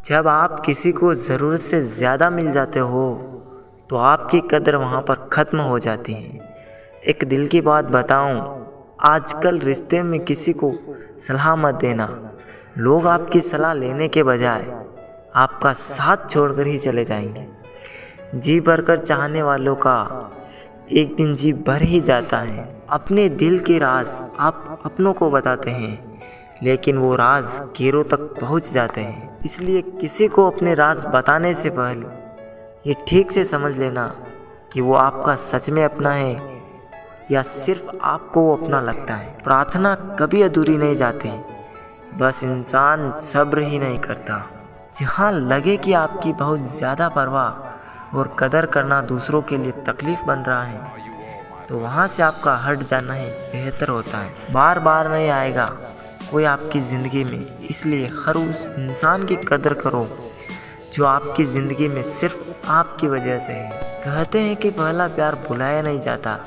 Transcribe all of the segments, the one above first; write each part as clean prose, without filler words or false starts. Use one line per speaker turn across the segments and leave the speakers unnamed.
जब आप किसी को ज़रूरत से ज़्यादा मिल जाते हो तो आपकी कदर वहाँ पर ख़त्म हो जाती है। एक दिल की बात बताऊं, आजकल रिश्ते में किसी को सलाह मत देना। लोग आपकी सलाह लेने के बजाय आपका साथ छोड़कर ही चले जाएंगे। जी भरकर चाहने वालों का एक दिन जी भर ही जाता है। अपने दिल के राज आप अपनों को बताते हैं, लेकिन वो राज गैरों तक पहुंच जाते हैं। इसलिए किसी को अपने राज बताने से पहले ये ठीक से समझ लेना कि वो आपका सच में अपना है या सिर्फ आपको वो अपना लगता है। प्रार्थना कभी अधूरी नहीं जाती, बस इंसान सब्र ही नहीं करता। जहाँ लगे कि आपकी बहुत ज़्यादा परवाह और कदर करना दूसरों के लिए तकलीफ़ बन रहा है, तो वहाँ से आपका हट जाना ही बेहतर होता है। बार बार नहीं आएगा कोई आपकी ज़िंदगी में, इसलिए हर उस इंसान की कदर करो जो आपकी ज़िंदगी में सिर्फ आपकी वजह से है। कहते हैं कि पहला प्यार भुलाया नहीं जाता,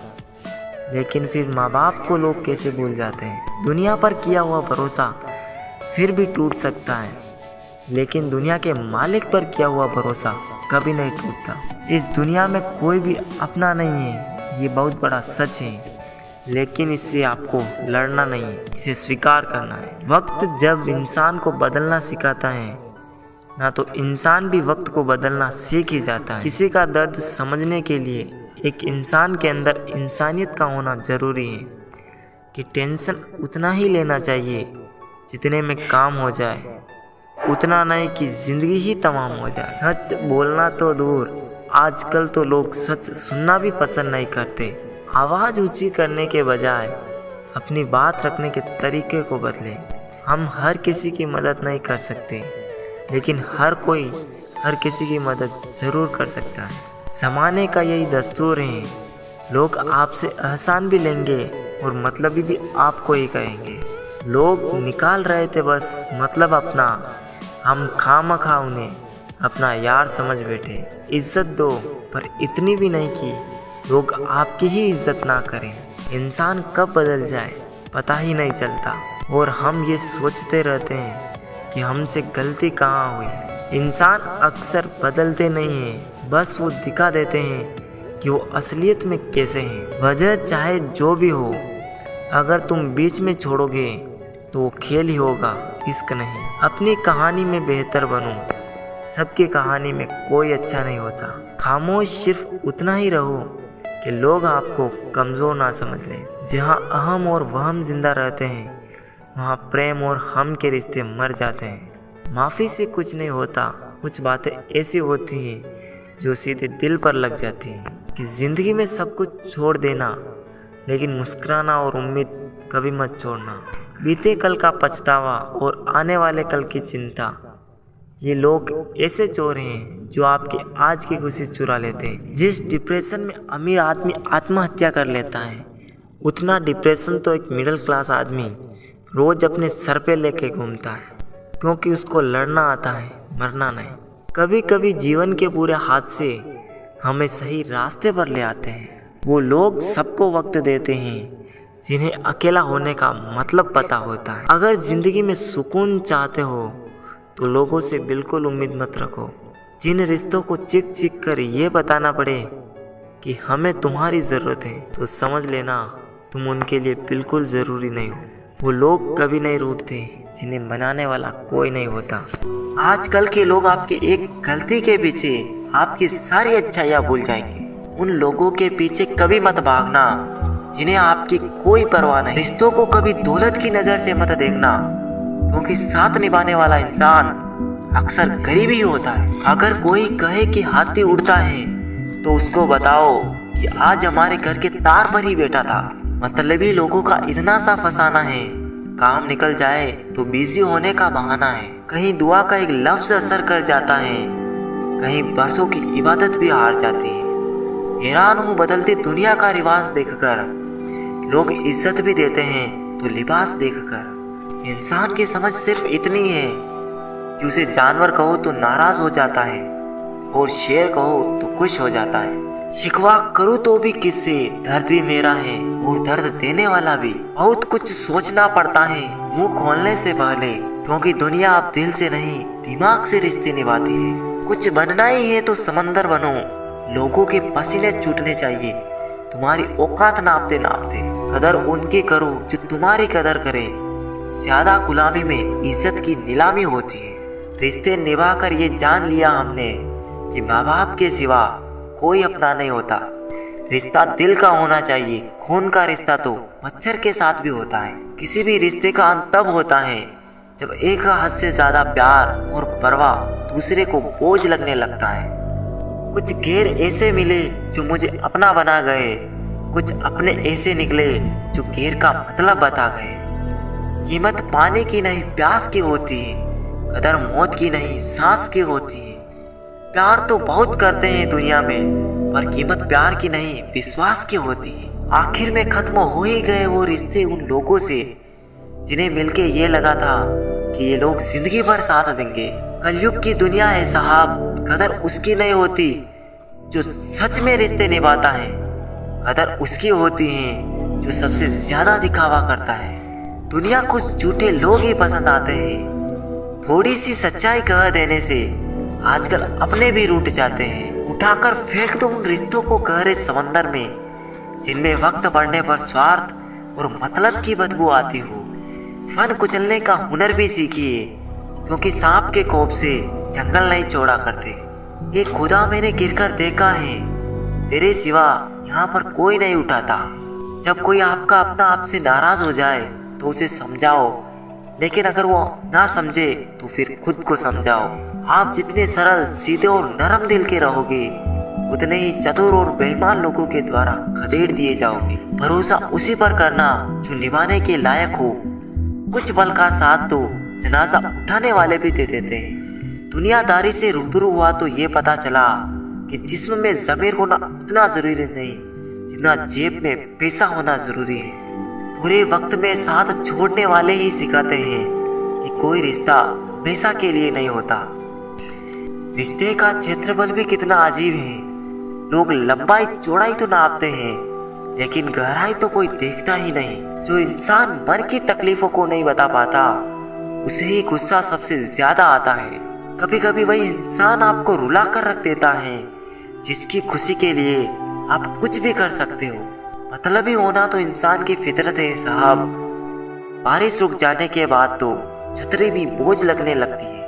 लेकिन फिर माँ बाप को लोग कैसे भूल जाते हैं। दुनिया पर किया हुआ भरोसा फिर भी टूट सकता है, लेकिन दुनिया के मालिक पर किया हुआ भरोसा कभी नहीं टूटता। इस दुनिया में कोई भी अपना नहीं है, ये बहुत बड़ा सच है, लेकिन इससे आपको लड़ना नहीं है, इसे स्वीकार करना है। वक्त जब इंसान को बदलना सिखाता है ना, तो इंसान भी वक्त को बदलना सीख ही जाता है। किसी का दर्द समझने के लिए एक इंसान के अंदर इंसानियत का होना ज़रूरी है कि टेंशन उतना ही लेना चाहिए जितने में काम हो जाए, उतना नहीं कि ज़िंदगी ही तमाम हो जाए। सच बोलना तो दूर, आजकल तो लोग सच सुनना भी पसंद नहीं करते। आवाज़ ऊंची करने के बजाय अपनी बात रखने के तरीके को बदलें। हम हर किसी की मदद नहीं कर सकते, लेकिन हर कोई हर किसी की मदद ज़रूर कर सकता है। ज़माने का यही दस्तूर है, लोग आपसे एहसान भी लेंगे और मतलबी भी आपको ही कहेंगे। लोग निकाल रहे थे बस मतलब अपना, हम खामखा उन्हें अपना यार समझ बैठे। इज्जत दो, पर इतनी भी नहीं कि लोग आपकी ही इज्जत ना करें। इंसान कब बदल जाए पता ही नहीं चलता, और हम ये सोचते रहते हैं कि हमसे गलती कहाँ हुई। इंसान अक्सर बदलते नहीं हैं, बस वो दिखा देते हैं कि वो असलियत में कैसे हैं। वजह चाहे जो भी हो, अगर तुम बीच में छोड़ोगे तो वो खेल ही होगा, इश्क नहीं। अपनी कहानी में बेहतर बनो, सबकी कहानी में कोई अच्छा नहीं होता। खामोश सिर्फ उतना ही रहो कि लोग आपको कमज़ोर ना समझ लें। जहाँ अहम और वहम जिंदा रहते हैं, वहाँ प्रेम और हम के रिश्ते मर जाते हैं। माफ़ी से कुछ नहीं होता, कुछ बातें ऐसी होती हैं जो सीधे दिल पर लग जाती हैं। कि ज़िंदगी में सब कुछ छोड़ देना, लेकिन मुस्कुराना और उम्मीद कभी मत छोड़ना। बीते कल का पछतावा और आने वाले कल की चिंता, ये लोग ऐसे चोर हैं जो आपके आज की खुशी चुरा लेते हैं। जिस डिप्रेशन में अमीर आदमी आत्महत्या कर लेता है, उतना डिप्रेशन तो एक मिडिल क्लास आदमी रोज अपने सर पे लेके घूमता है, क्योंकि उसको लड़ना आता है, मरना नहीं। कभी कभी जीवन के पूरे हादसे हमें सही रास्ते पर ले आते हैं। वो लोग सबको वक्त देते हैं जिन्हें अकेला होने का मतलब पता होता है। अगर ज़िंदगी में सुकून चाहते हो तो लोगों से बिल्कुल उम्मीद मत रखो। जिन रिश्तों को चिक चिक कर ये बताना पड़े कि हमें तुम्हारी ज़रूरत है, तो समझ लेना तुम उनके लिए बिल्कुल ज़रूरी नहीं हो। वो लोग कभी नहीं रूठते जिन्हें बनाने वाला कोई नहीं होता। आजकल के लोग आपकी एक गलती के पीछे आपकी सारी अच्छाइयाँ भूल जाएंगे। उन लोगों के पीछे कभी मत भागना जिन्हें आपकी कोई परवाह नहीं। रिश्तों को कभी दौलत की नज़र से मत देखना, क्योंकि साथ निभाने वाला इंसान अक्सर गरीब ही होता है। अगर कोई कहे कि हाथी उड़ता है, तो उसको बताओ कि आज हमारे घर के तार पर ही बैठा था। मतलबी लोगों का इतना सा फसाना है, काम निकल जाए तो बिजी होने का बहाना है। कहीं दुआ का एक लफ्ज असर कर जाता है, कहीं बरसों की इबादत भी हार जाती है। हैरान हूँ बदलती दुनिया का रिवाज देखकर। लोग इज्जत भी देते हैं तो लिबास देखकर। इंसान की समझ सिर्फ इतनी है कि उसे जानवर कहो तो नाराज हो जाता है और शेर कहो तो खुश हो जाता है। शिकवा करूँ तो भी किससे, दर्द भी मेरा है और दर्द देने वाला भी। बहुत कुछ सोचना पड़ता है मुंह खोलने से पहले, क्योंकि दुनिया अब दिल से नहीं दिमाग से रिश्ते निभाती है। कुछ बनना ही है तो समंदर बनो, लोगों के पसीने छूटने चाहिए तुम्हारी औकात नापते नापते। कदर उनकी करो जो तुम्हारी कदर करे, ज्यादा गुलामी में इज्जत की नीलामी होती है। रिश्ते निभाकर ये जान लिया हमने कि माँ बाप के सिवा कोई अपना नहीं होता। रिश्ता दिल का होना चाहिए, खून का रिश्ता तो मच्छर के साथ भी होता है। किसी भी रिश्ते का अंत तब होता है जब एक हद से ज्यादा प्यार और परवाह दूसरे को बोझ लगने लगता है। कुछ गैर ऐसे मिले जो मुझे अपना बना गए, कुछ अपने ऐसे निकले जो गैर का मतलब बता गए। कीमत पाने की नहीं प्यास की होती है, कदर मौत की नहीं सांस की होती है। प्यार तो बहुत करते हैं दुनिया में, पर कीमत प्यार की नहीं विश्वास की होती है। आखिर में खत्म हो ही गए वो रिश्ते उन लोगों से जिन्हें मिलके ये लगा था कि ये लोग जिंदगी भर साथ देंगे। कलयुग की दुनिया है साहब, कदर उसकी नहीं होती जो सच में रिश्ते निभाता है। कदर उसकी होती है जो सबसे ज्यादा दिखावा करता है। दुनिया को झूठे लोग ही पसंद आते हैं। थोड़ी सी सच्चाई कह देने से आजकल अपने भी रूठ जाते हैं। उठाकर फेंक दो उन रिश्तों को गहरे समंदर में जिनमें वक्त बढ़ने पर स्वार्थ और मतलब की बदबू आती हो। फन कुचलने का हुनर भी सीखिए, क्योंकि सांप के कोप से जंगल नहीं छोड़ा करते। ये खुदा मैंने गिरकर देखा है, तेरे सिवा यहाँ पर कोई नहीं उठाता। जब कोई आपका अपना आपसे नाराज हो जाए तो उसे समझाओ, लेकिन अगर वो ना समझे तो फिर खुद को समझाओ। आप जितने सरल सीधे और नरम दिल के रहोगे, उतने ही चतुर और बेईमान लोगों के द्वारा खदेड़ दिए जाओगे। भरोसा उसी पर करना जो निभाने के लायक हो। कुछ पल का साथ तो जनाजा उठाने वाले भी दे देते हैं। दुनियादारी से रूबरू हुआ तो ये पता चला कि जिस्म में ज़मीर होना उतना जरूरी नहीं जितना जेब में पैसा होना जरूरी है। बुरे वक्त में साथ छोड़ने वाले ही सिखाते हैं कि कोई रिश्ता हमेशा के लिए नहीं होता। रिश्ते का क्षेत्रफल भी कितना अजीब है। लोग लंबाई चौड़ाई तो नापते हैं, लेकिन गहराई तो कोई देखता ही नहीं। जो इंसान मन की तकलीफों को नहीं बता पाता, उसे ही गुस्सा सबसे ज्यादा आता है। कभी कभी वही इंसान आपको रुला कर रख देता है जिसकी खुशी के लिए आप कुछ भी कर सकते हो। मतलबी होना तो इंसान की फितरत है साहब। बारिश रुक जाने के बाद तो छतरी भी बोझ लगने लगती है।